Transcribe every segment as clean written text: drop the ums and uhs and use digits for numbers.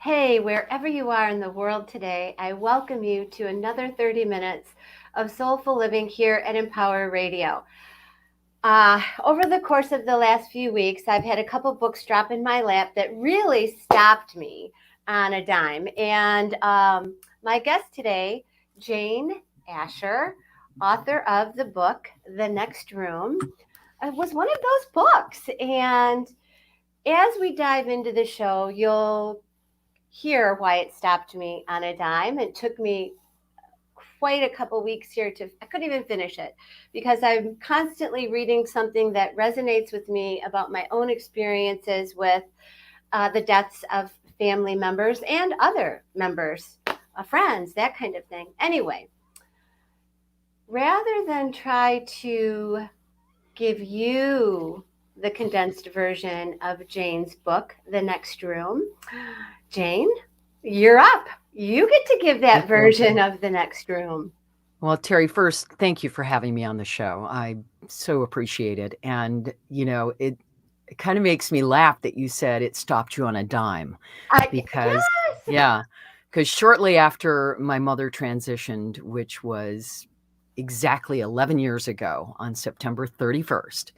Hey, wherever you are in the world today, I welcome you to another 30 minutes of Soulful Living here at Empower Radio. Over the course of the last few weeks, I've had a couple books drop in my lap that really stopped me on a dime. And my guest today, Jane Asher, author of the book The Next Room, was one of those books. And as we dive into the show, you'll hear why it stopped me on a dime. It took me quite a couple weeks here I couldn't even finish it because I'm constantly reading something that resonates with me about my own experiences with the deaths of family members and other members, friends, that kind of thing. Anyway, rather than try to give you the condensed version of Jane's book, The Next Room, Jane, you're up. You get to give that version of The Next Room. Well, Teri, first, thank you for having me on the show. I so appreciate it. And, it kind of makes me laugh that you said it stopped you on a dime. Because, yes. because shortly after my mother transitioned, which was exactly 11 years ago on September 31st,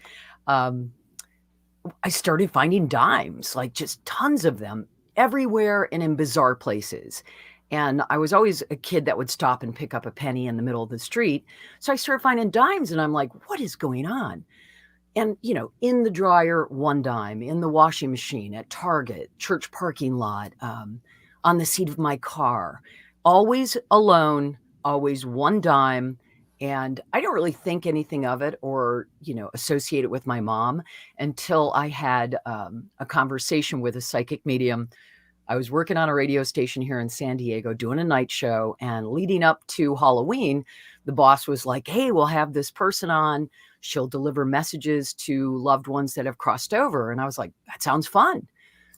I started finding dimes, like just tons of them everywhere and in bizarre places. And I was always a kid that would stop and pick up a penny in the middle of the street. So I started finding dimes and I'm like, what is going on? And, in the dryer, one dime, in the washing machine, at Target, church parking lot, on the seat of my car, always alone, always one dime. And I don't really think anything of it or, associate it with my mom until I had a conversation with a psychic medium. I was working on a radio station here in San Diego doing a night show, and leading up to Halloween, the boss was like, hey, we'll have this person on. She'll deliver messages to loved ones that have crossed over. And I was like, that sounds fun.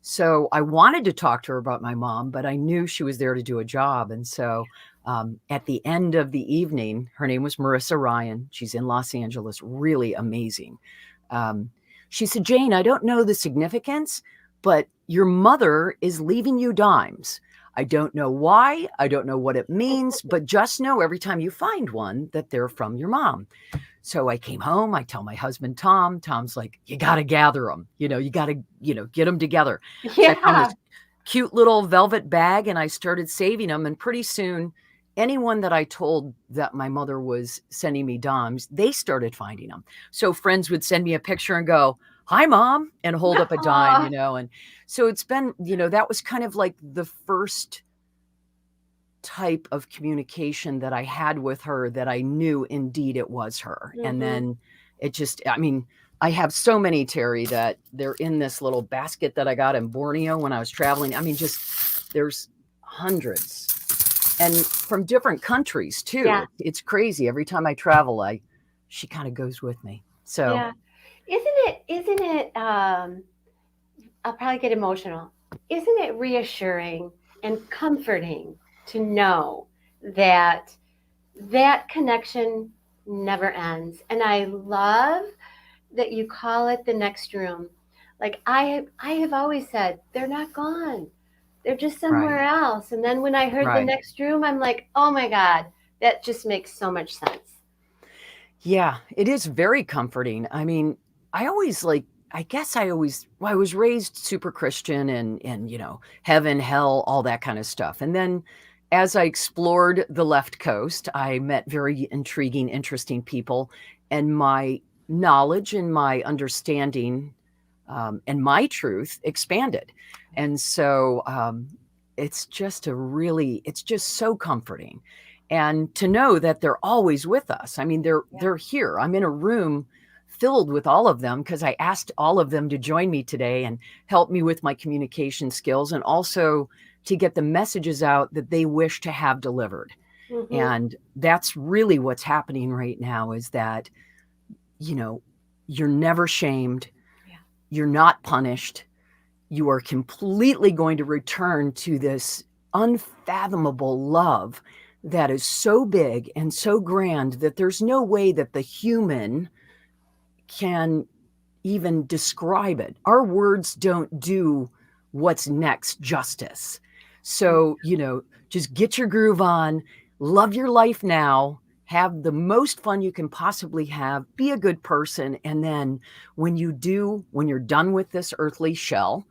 So I wanted to talk to her about my mom, but I knew she was there to do a job. And so at the end of the evening, her name was Marissa Ryan. She's in Los Angeles, really amazing. She said, Jane, I don't know the significance, but your mother is leaving you dimes. I don't know why. I don't know what it means, but just know every time you find one that they're from your mom. So I came home. I tell my husband, Tom. Tom's like, you got to gather them. You got to, get them together. Yeah. So I found this cute little velvet bag and I started saving them. And pretty soon, anyone that I told that my mother was sending me dimes, they started finding them. So friends would send me a picture and go, hi, Mom, and hold up a dime, and so it's been, that was kind of like the first type of communication that I had with her that I knew indeed it was her. Mm-hmm. And then it just, I have so many, Teri, that they're in this little basket that I got in Borneo when I was traveling. There's hundreds and from different countries too. Yeah. It's crazy. Every time I travel, she kind of goes with me. So yeah. Isn't it, I'll probably get emotional. Isn't it reassuring and comforting to know that that connection never ends? And I love that you call it the next room. Like I have always said, they're not gone. They're just somewhere else. And then when I heard the next room, I'm like, oh my God, that just makes so much sense. Yeah, it is very comforting. I was raised super Christian and heaven, hell, all that kind of stuff. And then as I explored the left coast, I met very intriguing, interesting people, and my knowledge and my understanding and my truth expanded. And so it's just so comforting. And to know that they're always with us. They're here. I'm in a room filled with all of them because I asked all of them to join me today and help me with my communication skills and also to get the messages out that they wish to have delivered. Mm-hmm. And that's really what's happening right now is that, you're never shamed. Yeah. You're not punished. You are completely going to return to this unfathomable love that is so big and so grand that there's no way that the human can even describe it. Our words don't do what's next justice. So, just get your groove on, love your life now, have the most fun you can possibly have, be a good person. And then when you're done with this earthly shell,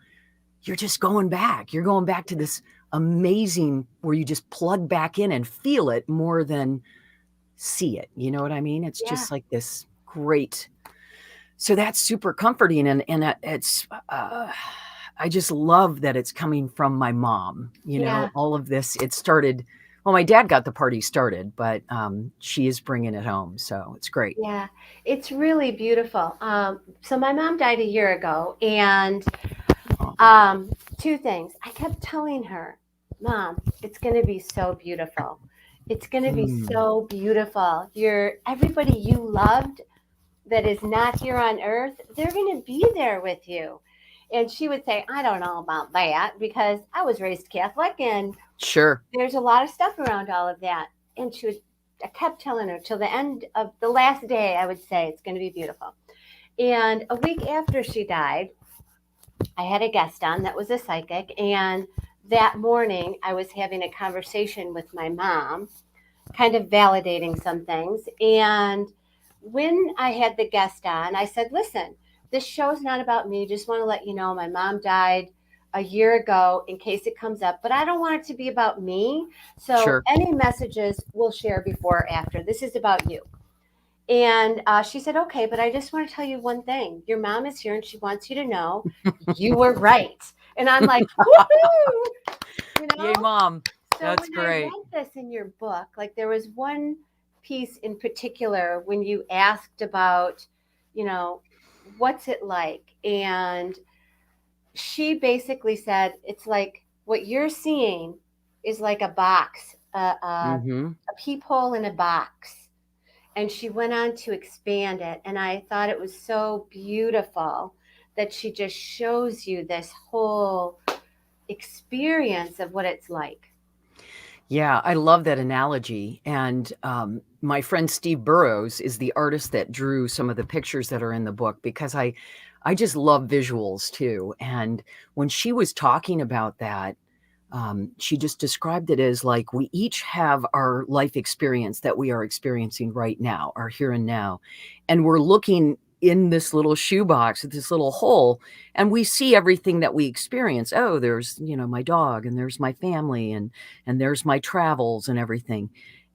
you're just going back. You're going back to this amazing where you just plug back in and feel it more than see it. You know what I mean? It's Yeah. just like this great. So that's super comforting. And it's, I just love that it's coming from my mom. Yeah. All of this, it started, well, my dad got the party started, but she is bringing it home. So it's great. Yeah. It's really beautiful. So my mom died a year ago, and Oh, two things. I kept telling her, Mom, it's going to be so beautiful. It's going to be mm, so beautiful. Everybody you loved that is not here on earth, they're going to be there with you. And she would say, I don't know about that because I was raised Catholic and sure. there's a lot of stuff around all of that. And I kept telling her till the end of the last day, I would say, it's going to be beautiful. And a week after she died, I had a guest on that was a psychic. And that morning, I was having a conversation with my mom, kind of validating some things. And when I had the guest on, I said, listen, this show's not about me. Just want to let you know my mom died a year ago in case it comes up, but I don't want it to be about me. So Sure. any messages we'll share before or after. This is about you. And she said, okay, but I just want to tell you one thing. Your mom is here and she wants you to know you were right. And I'm like, woohoo, you Yay, know? mom. So That's when I great. read this in your book, like there was one piece in particular when you asked about, you know, what's it like? And she basically said, it's like what you're seeing is like a box, Mm-hmm. a peephole in a box. And she went on to expand it. And I thought it was so beautiful that she just shows you this whole experience of what it's like. Yeah, I love that analogy. And my friend Steve Burrows is the artist that drew some of the pictures that are in the book because I just love visuals too. And when she was talking about that, she just described it as like we each have our life experience that we are experiencing right now, our here and now. And we're looking in this little shoebox at this little hole and we see everything that we experience. Oh, there's, my dog and there's my family and there's my travels and everything.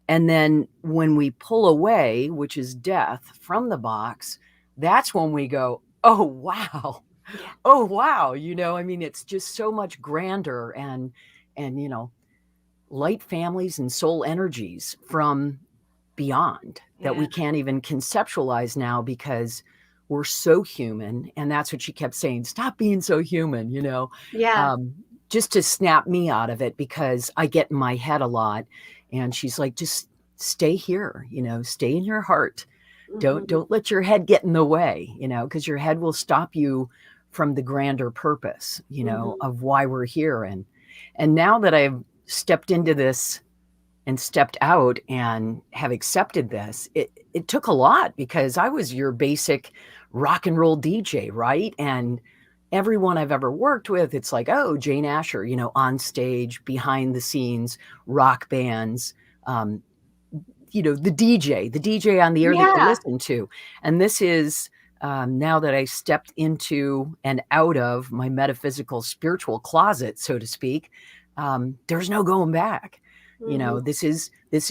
And then when we pull away, which is death from the box, that's when we go, oh, wow. Yeah. Oh, wow. I mean, it's just so much grander and, light families and soul energies from beyond that Yeah. we can't even conceptualize now because we're so human. And that's what she kept saying. Stop being so human, Yeah. um, just to snap me out of it because I get in my head a lot. And she's like, just stay here, stay in your heart. Hmm. Don't let your head get in the way, because your head will stop you from the grander purpose, Hmm. of why we're here. And now that I've stepped into this and stepped out and have accepted this, it took a lot because I was your basic rock and roll DJ, right? And everyone I've ever worked with, it's like, oh, Jane Asher, on stage, behind the scenes, rock bands, um, the DJ on the air that you Yeah. listen to. And this is now that I stepped into and out of my metaphysical spiritual closet, so to speak, there's no going back. Hmm. This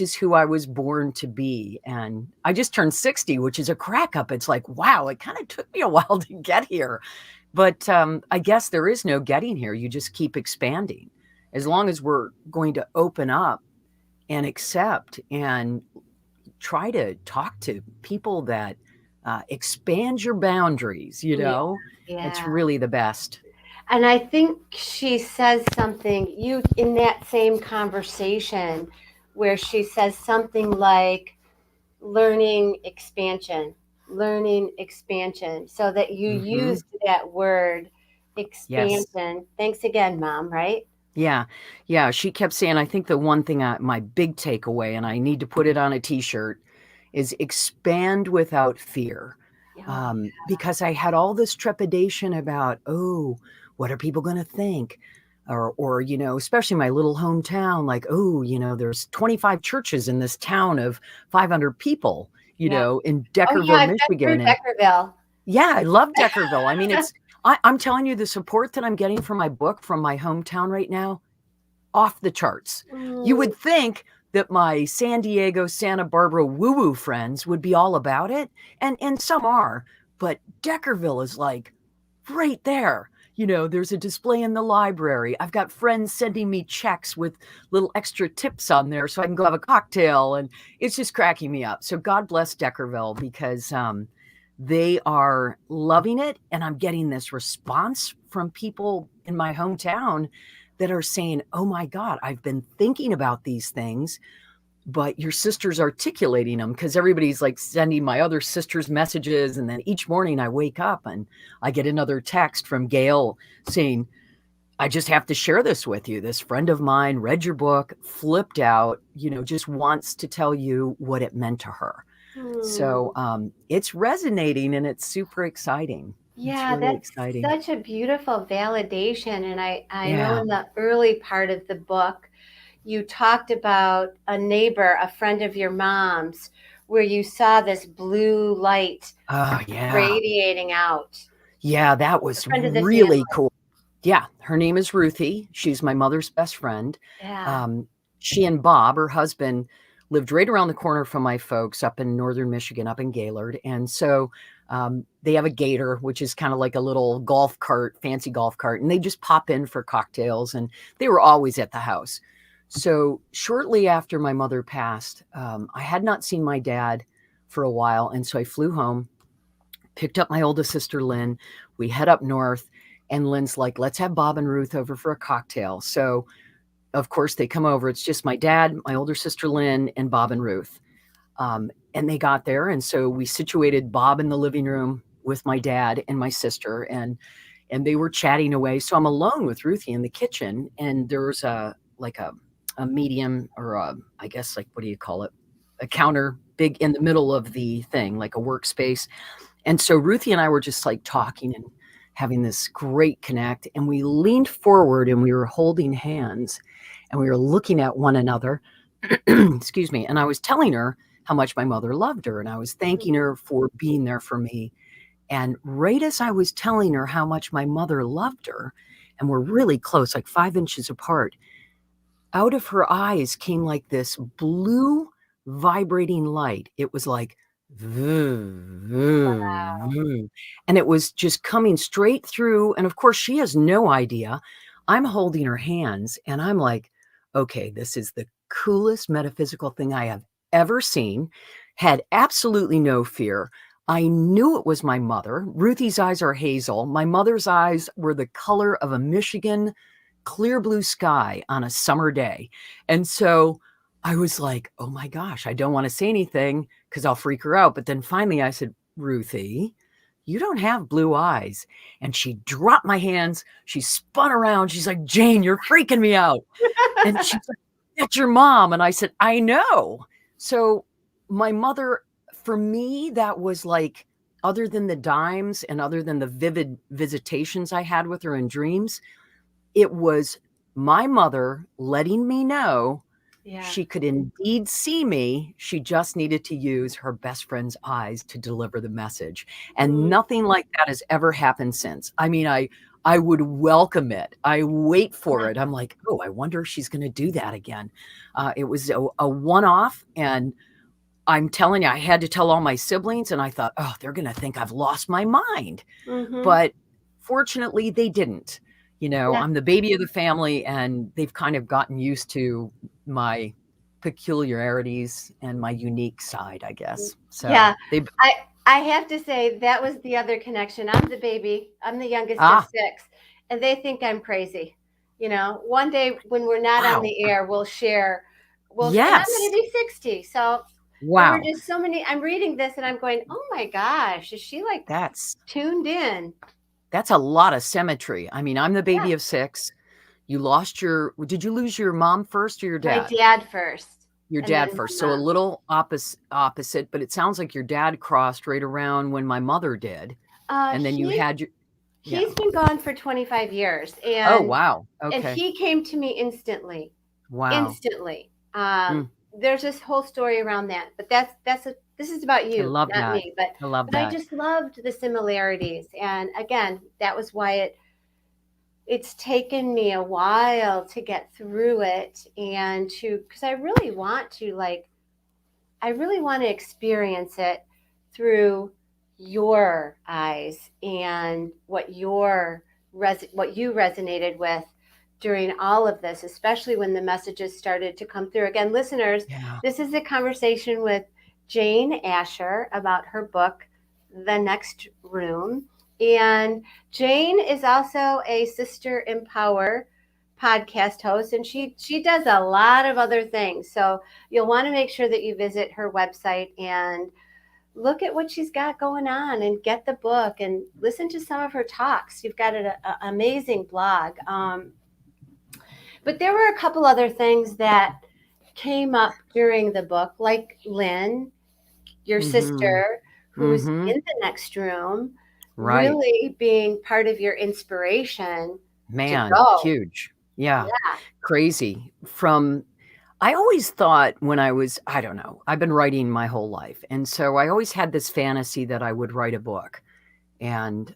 is who I was born to be. And I just turned 60, which is a crack up. It's like, wow, it kind of took me a while to get here. But I guess there is no getting here. You just keep expanding. As long as we're going to open up and accept and try to talk to people that expand your boundaries, Yeah. it's Yeah. really the best. And I think she says something you in that same conversation where she says something like learning expansion, so that you Hmm. used that word Yes. expansion. Thanks again, Mom, right? Yeah. Yeah. She kept saying, I think the one thing my big takeaway, and I need to put it on a t shirt, is expand without fear. Oh, Because I had all this trepidation about, oh, what are people going to think? or, especially my little hometown, like, oh, there's 25 churches in this town of 500 people, Yeah. in Oh, yeah, Deckerville, I've been through Michigan. And Deckerville. yeah, I love Deckerville. I mean, I'm telling you, the support that I'm getting from my book from my hometown right now, off the charts. You Mm, would think that my San Diego, Santa Barbara woo-woo friends would be all about it, and some are, but Deckerville is like right there. There's a display in the library. I've got friends sending me checks with little extra tips on there so I can go have a cocktail, and it's just cracking me up. So God bless Deckerville, because they are loving it, and I'm getting this response from people in my hometown that are saying, oh my God, I've been thinking about these things, but your sister's articulating them, because everybody's like sending my other sisters messages. And then each morning I wake up and I get another text from Gail saying, I just have to share this with you. This friend of mine read your book, flipped out, just wants to tell you what it meant to her. So mm. it's resonating, and it's super exciting. It's Yeah, really that's exciting. such a beautiful validation. And I know Yeah. in the early part of the book, you talked about a neighbor, a friend of your mom's, where you saw this blue light Oh, yeah. radiating out. Yeah, that A was friend of the family. really cool. Yeah, her name is Ruthie. She's my mother's best friend. Yeah. Um, she and Bob, her husband, lived right around the corner from my folks up in northern Michigan, up in Gaylord. And so they have a gator, which is kind of like a little golf cart, fancy golf cart, and they just pop in for cocktails. And they were always at the house. So shortly after my mother passed, I had not seen my dad for a while. And so I flew home, picked up my oldest sister, Lynn. We head up north, and Lynn's like, let's have Bob and Ruth over for a cocktail. So, of course, they come over. It's just my dad, my older sister, Lynn, and Bob and Ruth. And they got there. And so we situated Bob in the living room with my dad and my sister, and they were chatting away. So I'm alone with Ruthie in the kitchen, and there's a medium, or I guess, like, what do you call it? A counter big in the middle of the thing, like a workspace. And so Ruthie and I were just like talking and having this great connect. And we leaned forward and we were holding hands and we were looking at one another. Excuse me. And I was telling her how much my mother loved her, and I was thanking her for being there for me. And right as I was telling her how much my mother loved her, and we're really close, like 5 inches apart, out of her eyes came like this blue vibrating light. It was like, vroom, vroom, Wow. vroom. And it was just coming straight through. And of course, she has no idea. I'm holding her hands, and I'm like, okay, this is the coolest metaphysical thing I have ever seen. Had absolutely no fear. I knew it was my mother. Ruthie's eyes are hazel. My mother's eyes were the color of a Michigan clear blue sky on a summer day. And so I was like, oh my gosh, I don't want to say anything because I'll freak her out. But then finally I said, Ruthie, you don't have blue eyes. And she dropped my hands. She spun around. She's like, Jane, you're freaking me out. And she's like, that's your mom. And I said, I know. So my mother, for me, that was like, other than the dimes and other than the vivid visitations I had with her in dreams, it was my mother letting me know Yeah. she could indeed see me. She just needed to use her best friend's eyes to deliver the message. And Mm. nothing like that has ever happened since. I mean, I would welcome it. I wait for Yeah. it. I'm like, oh, I wonder if she's going to do that again. It was a one-off, and I'm telling you, I had to tell all my siblings, and I thought, oh, they're going to think I've lost my mind. Mm-hmm. But fortunately, they didn't. Yeah. I'm the baby of the family, and they've kind of gotten used to my peculiarities and my unique side, I guess. So Yeah. I I have to say that was the other connection. I'm the baby. I'm the youngest of ah, six, and they think I'm crazy. One day when we're not on wow. the air, we'll share. And I'm going to Yes. be 60. So there were Wow. just so many. I'm reading this and I'm going, oh my gosh, is she like That's tuned in? that's a lot of symmetry. I mean, I'm the Yeah. baby of six. Did you lose your mom first or your My dad? dad first, Your and then dad first. my So a mom. little opposite, but it sounds like your dad crossed right around when my mother did. And then you He had Yeah. He's been gone for 25 years, Oh, wow. and Okay. he came to me instantly. Wow. Instantly. Mm, There's this whole story around that, but this is about I you, love not that. me. I love But I that. just loved the similarities, and again, that was why it's taken me a while to get through it, and to because I really want to experience it through your eyes and what you resonated with during all of this, especially when the messages started to come through. Again, listeners, Yeah. this is a conversation with Jane Asher about her book, The Next Room. And Jane is also a Sister Empower podcast host, and she does a lot of other things. So you'll want to make sure that you visit her website and look at what she's got going on and get the book and listen to some of her talks. You've got an amazing blog. But there were a couple other things that came up during the book, like Lynn, your Mm-hmm. sister, who's Mm-hmm. in the next room, Right. really being part of your inspiration to Man, go. huge. Yeah. Yeah, Crazy. I always thought when I don't know, I've been writing my whole life. And so I always had this fantasy that I would write a book. And,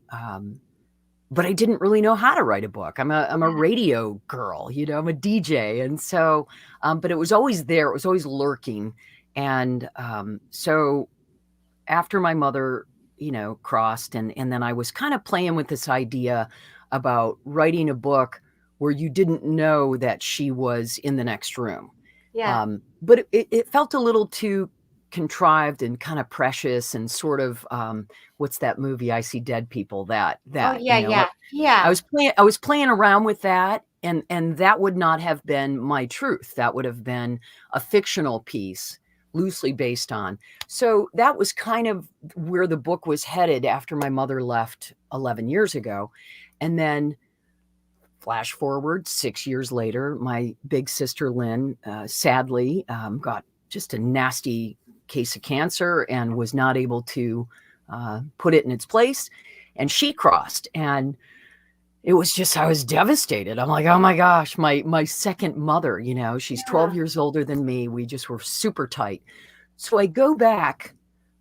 but I didn't really know how to write a book. I'm a yeah, radio girl, I'm a DJ. And so, but it was always there. It was always lurking. And, so after my mother, crossed, and then I was kind of playing with this idea about writing a book where you didn't know that she was in the next room. yeah. But it felt a little too contrived and kind of precious and sort of what's that movie, I See Dead People, Oh, that yeah, yeah, yeah, I was playing around with that, and that would not have been my truth. That would have been a fictional piece loosely based on. So that was kind of where the book was headed after my mother left 11 years ago. And then flash forward 6 years later, my big sister Lynn sadly got just a nasty case of cancer and was not able to put it in its place. And she crossed, and it was just, I was devastated. I'm like, oh my gosh, my second mother, she's 12 yeah. years older than me. We just were super tight. So I go back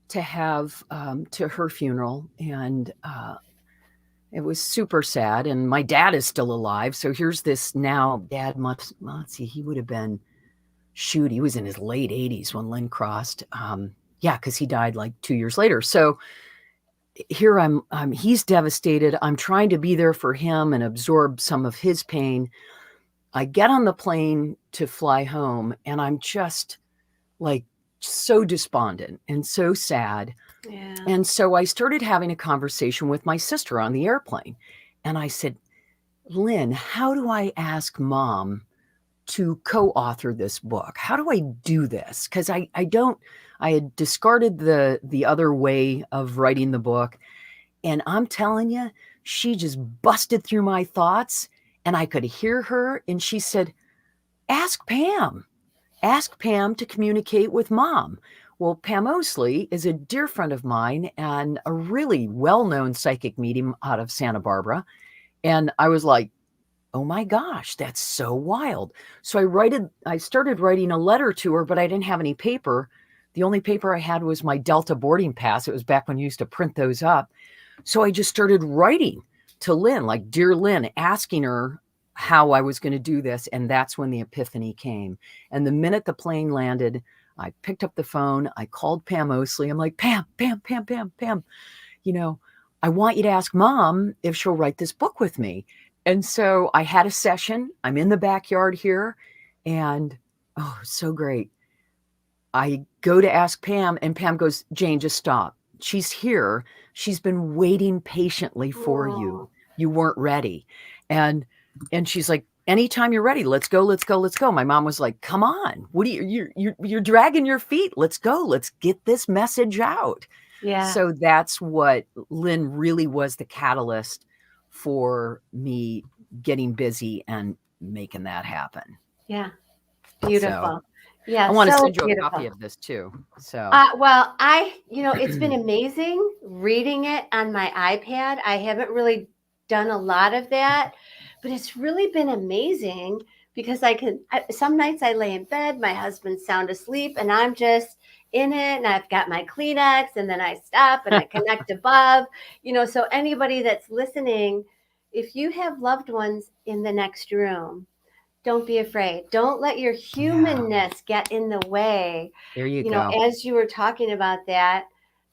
to have to her funeral, and it was super sad. And my dad is still alive. So here's this now dad let's see, he would have been, shoot, he was in his late 80s when Lynn crossed. Yeah, because he died like 2 years later. So here he's devastated. I'm trying to be there for him and absorb some of his pain. I get on the plane to fly home, and I'm just like so despondent and so sad. Yeah. And so I started having a conversation with my sister on the airplane. And I said, Lynn, how do I ask mom to co-author this book? How do I do this? Because I had discarded the other way of writing the book. And I'm telling you, she just busted through my thoughts, and I could hear her. And she said, ask Pam. Ask Pam to communicate with mom. Well, Pam Osley is a dear friend of mine and a really well-known psychic medium out of Santa Barbara. And I was like, oh my gosh, that's so wild. So I started writing a letter to her, but I didn't have any paper. The only paper I had was my Delta boarding pass. It was back when you used to print those up. So I just started writing to Lynn, like, dear Lynn, asking her how I was going to do this. And that's when the epiphany came. And the minute the plane landed, I picked up the phone. I called Pam Osley. I'm like, Pam, Pam, Pam, Pam, Pam, you know, I want you to ask mom if she'll write this book with me. And so I had a session. I'm in the backyard here. And oh, so great. I go to ask Pam, and Pam goes, Jane, just stop. She's here. She's been waiting patiently for you. Oh, You weren't ready. And she's like, anytime you're ready, let's go, let's go, let's go. My mom was like, come on. What are you're dragging your feet. Let's go. Let's get this message out. yeah, So that's what Lynn really was, the catalyst for me getting busy and making that happen. yeah. So Beautiful. Yeah, I want to so send you a beautiful. copy of this too. So Well, it's been amazing reading it on my iPad. I haven't really done a lot of that, but it's really been amazing because some nights I lay in bed, my husband's sound asleep, and I'm just in it, and I've got my Kleenex, and then I stop and I connect above, so anybody that's listening, if you have loved ones in the next room, don't be afraid. Don't let your humanness get in the way. There you go. As you were talking about that,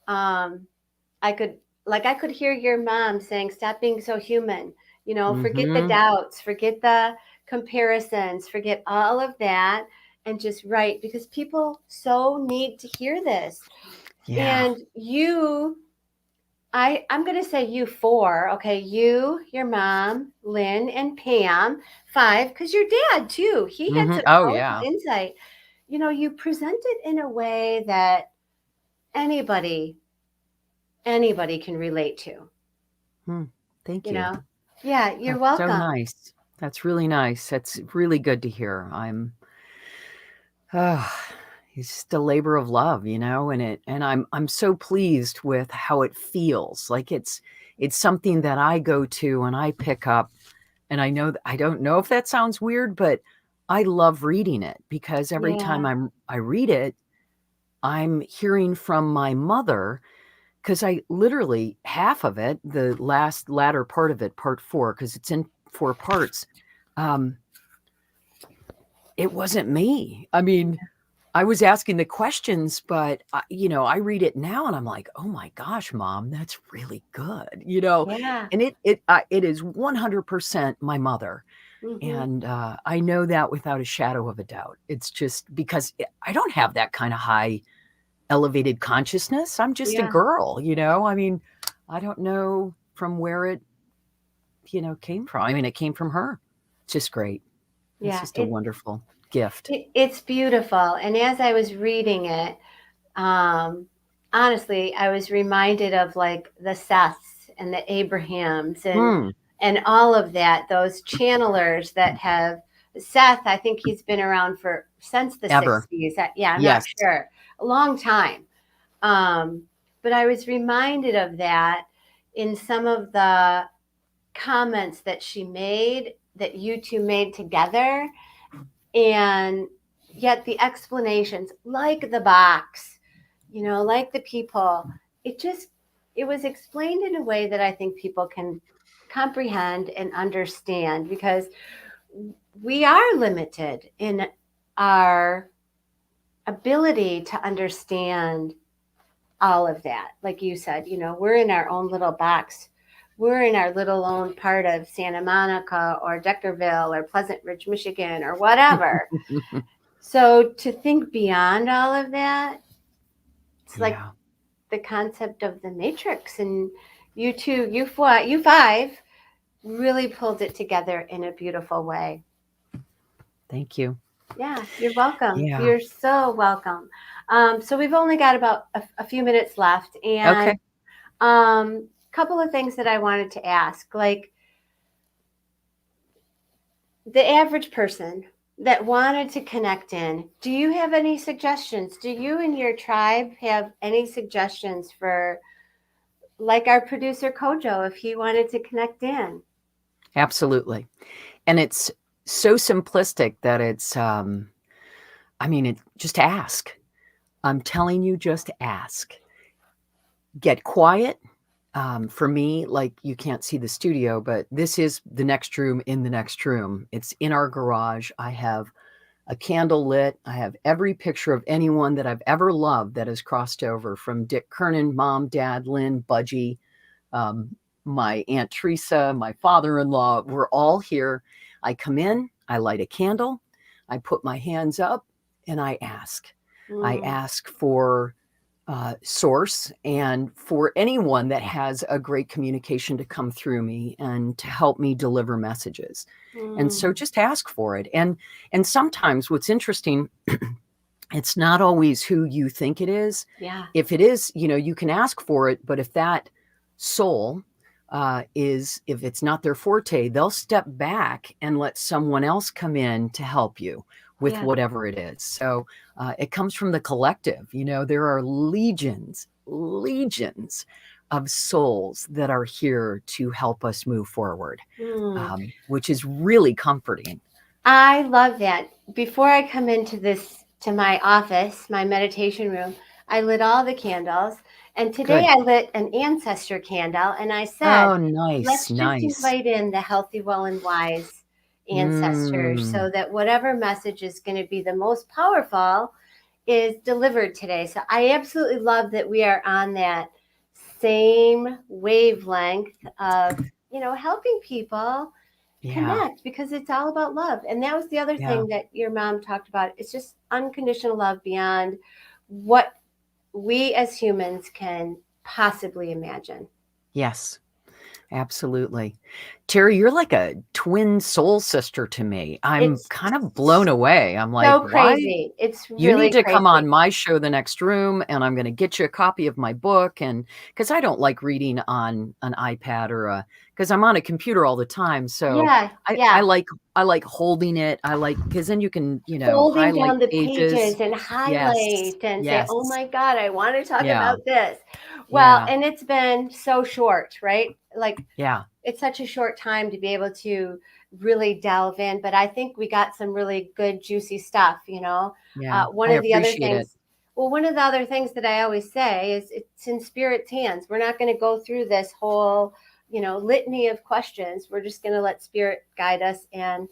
I could hear your mom saying, stop being so human, forget the doubts, forget the comparisons, forget all of that and just write, because people so need to hear this. Yeah. And I'm going to say you four, okay? You, your mom, Lynn, and Pam, five, because your dad too. He had some Oh, powerful yeah. insight. You present it in a way that anybody can relate to. Thank you. Yeah, you're That's so welcome. nice. That's really nice. That's really good to hear. It's just a labor of love, and I'm so pleased with how it feels. Like it's something that I go to and I pick up, and I don't know if that sounds weird, but I love reading it because every time I read it, I'm hearing from my mother, because I literally half of it, the latter part of it, part 4, because it's in 4 parts. It wasn't me. I mean, I was asking the questions, but I read it now and I'm like, oh my gosh, Mom, that's really good. Yeah. And it is 100% my mother. Mm-hmm. And I know that without a shadow of a doubt. It's just because I don't have that kind of high elevated consciousness. I'm just a Yeah. girl, I mean, I don't know from where it, came from. I mean, it came from her. It's just great. It's Yeah. just a wonderful gift. It's beautiful. And as I was reading it, um, honestly, I was reminded of like the Seths and the Abrahams and all of that, those channelers that have Seth, I think he's been around since the Ever. 60s. Yeah, I'm not Yes. sure. A long time. But I was reminded of that in some of the comments that she made, that you two made together. And yet the explanations, like the box, like the people, it was explained in a way that I think people can comprehend and understand, because we are limited in our ability to understand all of that. Like you said, we're in our own little box. We're in our little own part of Santa Monica or Deckerville or Pleasant Ridge, Michigan, or whatever. So to think beyond all of that, it's like Yeah. the concept of the matrix. And you two, you five really pulled it together in a beautiful way. Thank you. Yeah, you're welcome. Yeah. You're so welcome. So we've only got about a few minutes left, and Okay. couple of things that I wanted to ask, like the average person that wanted to connect in, do you have any suggestions? Do you and your tribe have any suggestions for, like our producer Kojo, if he wanted to connect in? Absolutely. And it's so simplistic that it's, just ask. I'm telling you, just ask. Get quiet. For me, like, you can't see the studio, but this is the next room in the next room. It's in our garage. I have a candle lit. I have every picture of anyone that I've ever loved that has crossed over, from Dick Kernan, Mom, Dad, Lynn, Budgie, my Aunt Teresa, my father-in-law. We're all here. I come in, I light a candle, I put my hands up, and I ask. I ask for source and for anyone that has a great communication to come through me and to help me deliver messages. And so just ask for it. And sometimes what's interesting, it's not always who you think it is. Yeah. If it is, you can ask for it, but if that soul if it's not their forte, they'll step back and let someone else come in to help you with whatever it is. So it comes from the collective. There are legions of souls that are here to help us move forward, Mm. which is really comforting. I love that. Before I come to my office, my meditation room, I lit all the candles. And today Good. I lit an ancestor candle and I said, Oh, nice, let's just nice. invite in the healthy, well, and wise ancestors so Mm, that whatever message is going to be the most powerful is delivered today. So I absolutely love that we are on that same wavelength of, helping people yeah, connect because it's all about love. And that was the other yeah, thing that your mom talked about. It's just unconditional love beyond what we as humans can possibly imagine. yes. Absolutely. Teri, you're like a twin soul sister to me. I'm It's kind of blown away. I'm like, so why? crazy. It's You need really to come on crazy. my show, The Next Room, and I'm going to get you a copy of my book. And because I don't like reading on an iPad because I'm on a computer all the time. So Yeah, I, I yeah. like, I like holding it. Because then you can, Holding highlight down the pages. pages and Yes. highlight and say, Yes. oh my God, I want to talk Yeah. about this. Well, Yeah. and it's been so short, right? Like Yeah. it's such a short time to be able to really delve in, but I think we got some really good, juicy stuff. Yeah. One I of the other appreciate it. things, well, one of the other things that I always say is it's in spirit's hands. We're not going to go through this whole, litany of questions. We're just going to let spirit guide us and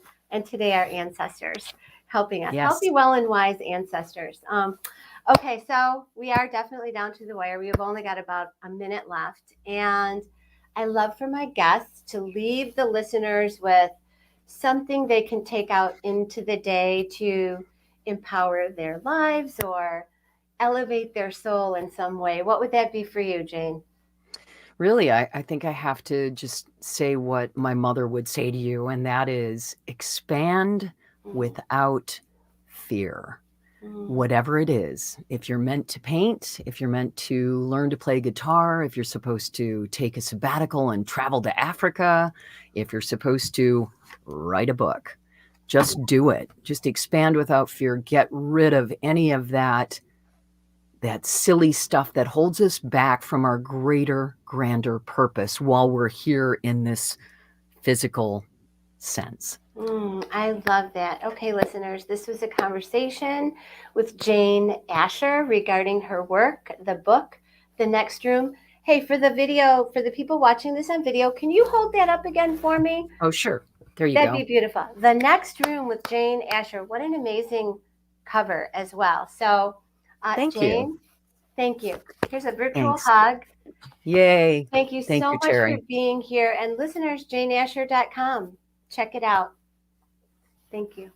today our ancestors helping us, healthy, Yes. well, and wise ancestors. Okay, so we are definitely down to the wire. We have only got about a minute left, and I love for my guests to leave the listeners with something they can take out into the day to empower their lives or elevate their soul in some way. What would that be for you, Jane? Really, I think I have to just say what my mother would say to you, and that is expand Mm, without fear. mm, Whatever it is, if you're meant to paint, if you're meant to learn to play guitar, if you're supposed to take a sabbatical and travel to Africa, if you're supposed to write a book, just do it. Just expand without fear. Get rid of any of that silly stuff that holds us back from our greater, grander purpose while we're here in this physical sense. I love that. Okay, listeners, this was a conversation with Jane Asher regarding her work, the book, The Next Room. Hey, for the video, for the people watching this on video, can you hold that up again for me? Oh, sure. There you That'd be go. beautiful. The Next Room with Jane Asher. What an amazing cover as well. So, Thank you. Jane, thank you. Here's a virtual Thanks. hug. Yay. Thank you Thank so you, much for Teri. being here. And listeners, janeasher.com. Check it out. Thank you.